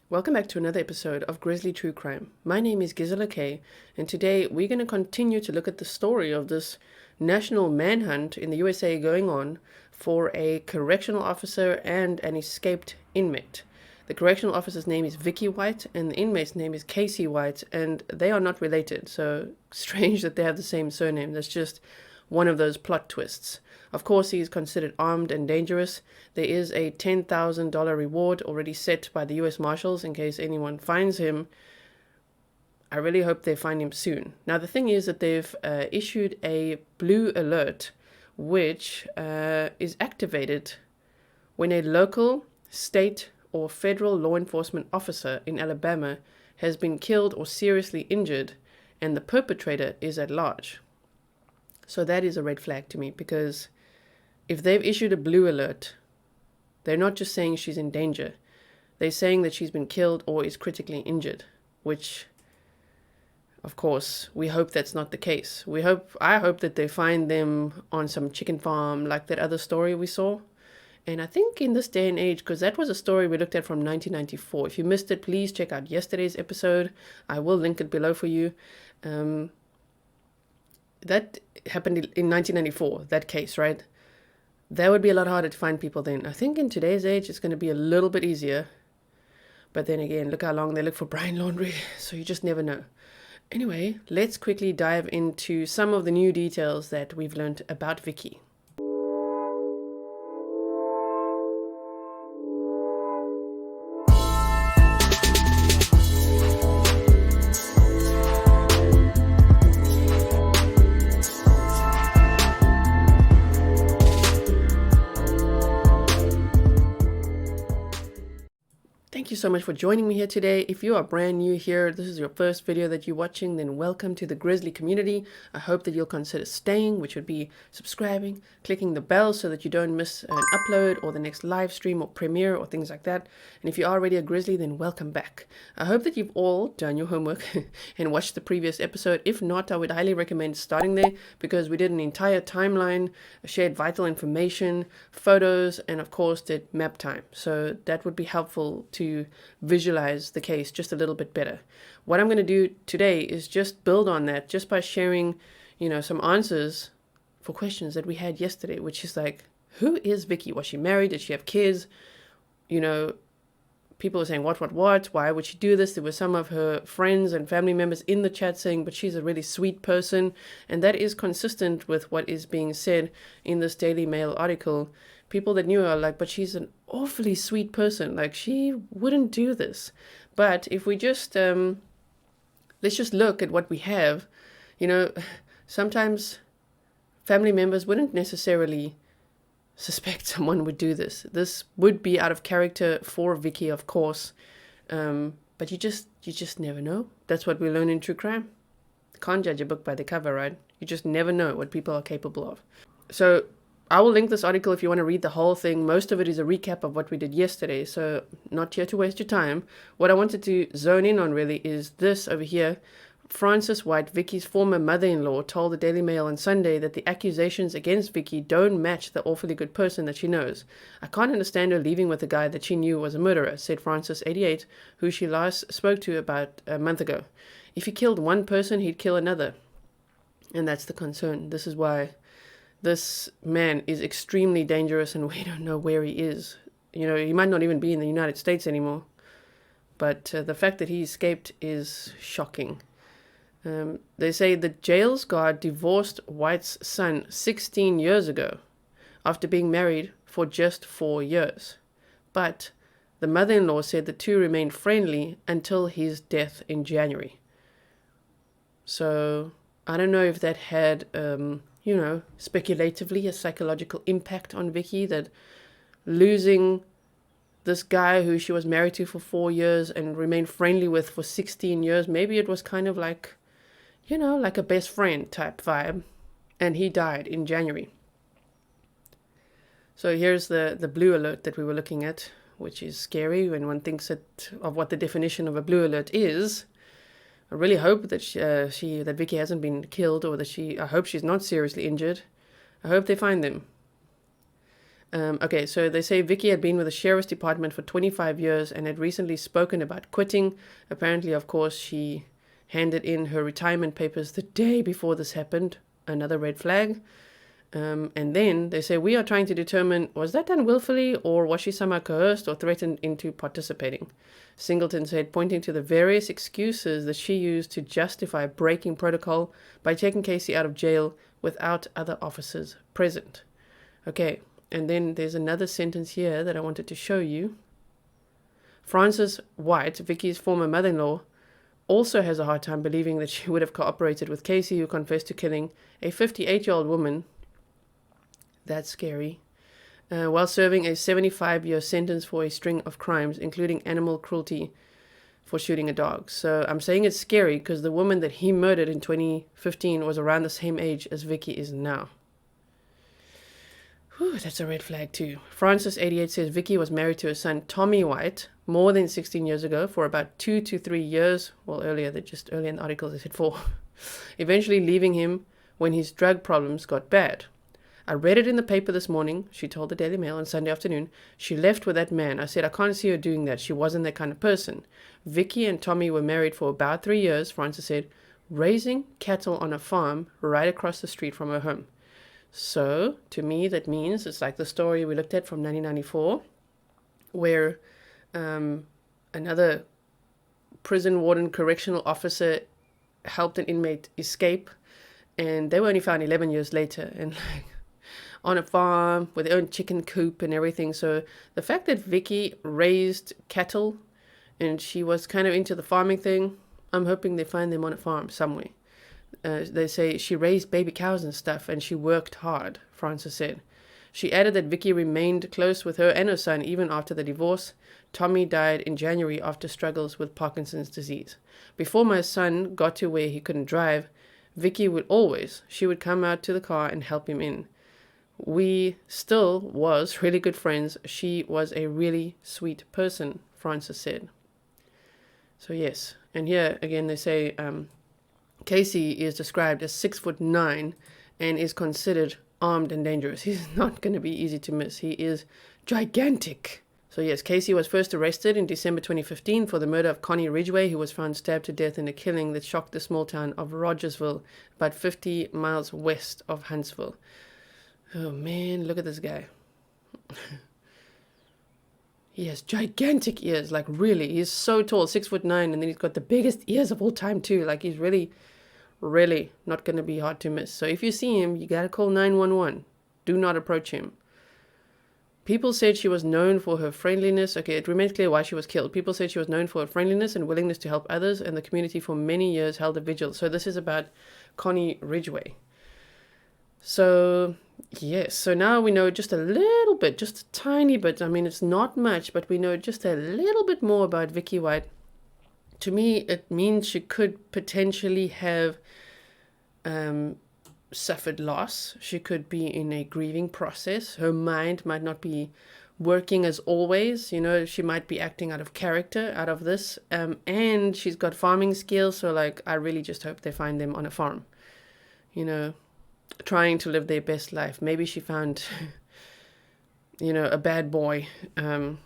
Welcome back to another episode of Grizzly True Crime. My name is Gisela K, and today we're going to continue to look at the story of this national manhunt in the USA going on for a correctional officer and an escaped inmate. The correctional officer's name is Vicky White, and the inmate's name is Casey White, and they are not related, so strange that they have the same surname. That's just one of those plot twists. Of course, he is considered armed and dangerous. There is a $10,000 reward already set by the US Marshals in case anyone finds him. I really hope they find him soon. Now, the thing is that they've issued a blue alert, which is activated when a local, state, or federal law enforcement officer in Alabama has been killed or seriously injured, and the perpetrator is at large. So that is a red flag to me, because if they've issued a blue alert, they're not just saying she's in danger. They're saying that she's been killed or is critically injured, which, of course, we hope that's not the case. I hope that they find them on some chicken farm like that other story we saw. And I think in this day and age, because that was a story we looked at from 1994. If you missed it, please check out yesterday's episode. I will link it below for you. That happened in 1994, that case, right? That would be a lot harder to find people then. I think in today's age, it's going to be a little bit easier. But then again, look how long they look for Brian Laundrie, so you just never know. Anyway, let's quickly dive into some of the new details that we've learned about Vicky. Thank you so much for joining me here today. If you are brand new here, this is your first video that you're watching, then welcome to the Grizzly community. I hope that you'll consider staying, which would be subscribing, clicking the bell so that you don't miss an upload or the next live stream or premiere or things like that. And if you're already a Grizzly, then welcome back. I hope that you've all done your homework and watched the previous episode. If not, I would highly recommend starting there, because we did an entire timeline, shared vital information, photos, and of course did map time. So that would be helpful to visualize the case just a little bit better. What I'm going to do today is just build on that, just by sharing, some answers for questions that we had yesterday, which is like, who is Vicky? Was she married? Did she have kids? People were saying, what? Why would she do this? There were some of her friends and family members in the chat saying, but she's a really sweet person. And that is consistent with what is being said in this Daily Mail article. People that knew her are like, but she's an awfully sweet person. Like, she wouldn't do this. But if we just, let's just look at what we have. Sometimes family members wouldn't necessarily suspect someone would do this. This would be out of character for Vicky, of course. But you just never know. That's what we learn in true crime. Can't judge a book by the cover, right? You just never know what people are capable of. So I will link this article if you want to read the whole thing. Most of it is a recap of what we did yesterday, so not here to waste your time. What I wanted to zone in on really is this over here. Frances White, Vicky's former mother-in-law, told the Daily Mail on Sunday that the accusations against Vicky don't match the awfully good person that she knows. I can't understand her leaving with a guy that she knew was a murderer, said Frances, 88, who she last spoke to about a month ago. If he killed one person, he'd kill another. And that's the concern. This is why this man is extremely dangerous and we don't know where he is. He might not even be in the United States anymore. But the fact that he escaped is shocking. They say the jail's guard divorced White's son 16 years ago after being married for just 4 years. But the mother-in-law said the two remained friendly until his death in January. So I don't know if that had, speculatively a psychological impact on Vicky, that losing this guy who she was married to for 4 years and remained friendly with for 16 years, maybe it was kind of like, like a best friend type vibe. And he died in January. So here's the blue alert that we were looking at, which is scary when one thinks of what the definition of a blue alert is. I really hope that that Vicky hasn't been killed, or I hope she's not seriously injured. I hope they find them. Okay, so they say Vicky had been with the sheriff's department for 25 years and had recently spoken about quitting. Apparently, of course, she handed in her retirement papers the day before this happened. Another red flag. And then they say, we are trying to determine, was that done willfully or was she somehow coerced or threatened into participating? Singleton said, pointing to the various excuses that she used to justify breaking protocol by taking Casey out of jail without other officers present. Okay, and then there's another sentence here that I wanted to show you. Frances White, Vicky's former mother-in-law, also has a hard time believing that she would have cooperated with Casey, who confessed to killing a 58-year-old woman. That's scary. While serving a 75-year sentence for a string of crimes, including animal cruelty for shooting a dog. So I'm saying it's scary because the woman that he murdered in 2015 was around the same age as Vicky is now. Whew, that's a red flag too. Francis, 88, says Vicky was married to her son Tommy White more than 16 years ago for about 2 to 3 years. Well, earlier in the article they said 4. Eventually leaving him when his drug problems got bad. I read it in the paper this morning, she told the Daily Mail on Sunday afternoon. She left with that man. I said, I can't see her doing that. She wasn't that kind of person. Vicky and Tommy were married for about 3 years, Francis said, raising cattle on a farm right across the street from her home. So, to me, that means it's like the story we looked at from 1994, where another prison warden correctional officer helped an inmate escape, and they were only found 11 years later, and like on a farm with their own chicken coop and everything. So the fact that Vicky raised cattle and she was kind of into the farming thing, I'm hoping they find them on a farm somewhere. They say she raised baby cows and stuff and she worked hard, Francis said. She added that Vicky remained close with her and her son even after the divorce. Tommy died in January after struggles with Parkinson's disease. Before my son got to where he couldn't drive, Vicky she would come out to the car and help him in. We still was really good friends. She was a really sweet person, Francis said. So yes, and here again they say Casey is described as 6'9" and is considered armed and dangerous. He's not going to be easy to miss. He is gigantic. So yes, Casey was first arrested in December 2015 for the murder of Connie Ridgeway, who was found stabbed to death in a killing that shocked the small town of Rogersville, about 50 miles west of Huntsville. Oh man, look at this guy. He has gigantic ears, like really. He's so tall, 6'9", and then he's got the biggest ears of all time too. Like he's really, really not going to be hard to miss. So if you see him, you got to call 911. Do not approach him. People said she was known for her friendliness. Okay, it remains clear why she was killed. People said she was known for her friendliness and willingness to help others, and the community for many years held a vigil. So this is about Connie Ridgeway. So, yes, so now we know just a little bit, just a tiny bit. I mean, it's not much, but we know just a little bit more about Vicky White. To me, it means she could potentially have suffered loss. She could be in a grieving process. Her mind might not be working as always. You know, she might be acting out of character out of this. And she's got farming skills. So, like, I really just hope they find them on a farm, you know, trying to live their best life. Maybe she found, you know, a bad boy to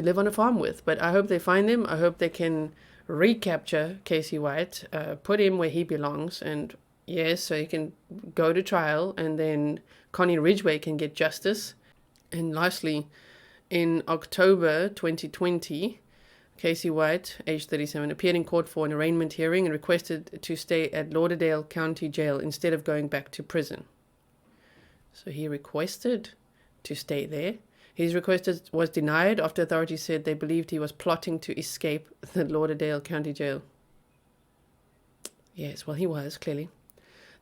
live on a farm with. But I hope they find him. I hope they can recapture Casey White, put him where he belongs, and yes, so he can go to trial, and then Connie Ridgeway can get justice. And lastly, in October 2020, Casey White, age 37, appeared in court for an arraignment hearing and requested to stay at Lauderdale County Jail instead of going back to prison. So he requested to stay there. His request was denied after authorities said they believed he was plotting to escape the Lauderdale County Jail. Yes, well, he was, clearly.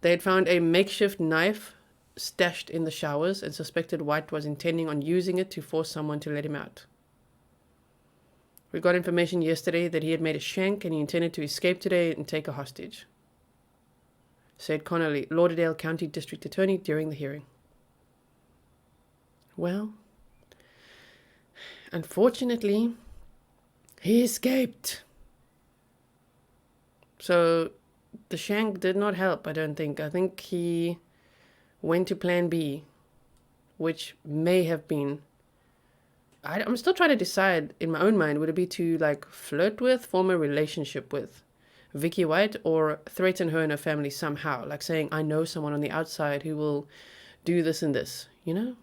They had found a makeshift knife stashed in the showers and suspected White was intending on using it to force someone to let him out. We got information yesterday that he had made a shank and he intended to escape today and take a hostage, said Connolly, Lauderdale County District Attorney, during the hearing. Well, unfortunately, he escaped. So the shank did not help, I don't think. I think he went to plan B, which may have been, I'm still trying to decide in my own mind, would it be to like flirt with, form a relationship with Vicky White, or threaten her and her family somehow, like saying, I know someone on the outside who will do this and this, you know?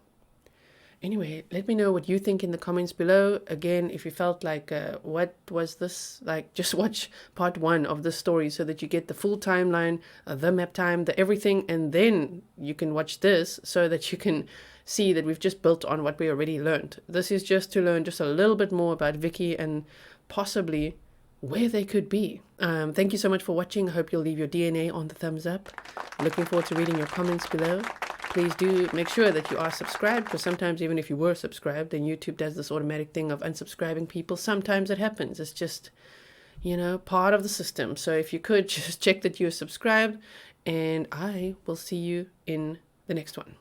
Anyway, let me know what you think in the comments below. Again, if you felt like, what was this? Like, just watch part 1 of the story so that you get the full timeline, the map time, the everything, and then you can watch this so that you can see that we've just built on what we already learned. This is just to learn just a little bit more about Vicky and possibly where they could be. Thank you so much for watching. I hope you'll leave your DNA on the thumbs up. Looking forward to reading your comments below. Please do make sure that you are subscribed, because sometimes even if you were subscribed, then YouTube does this automatic thing of unsubscribing people. Sometimes it happens. It's just, you know, part of the system. So if you could just check that you're subscribed, and I will see you in the next one.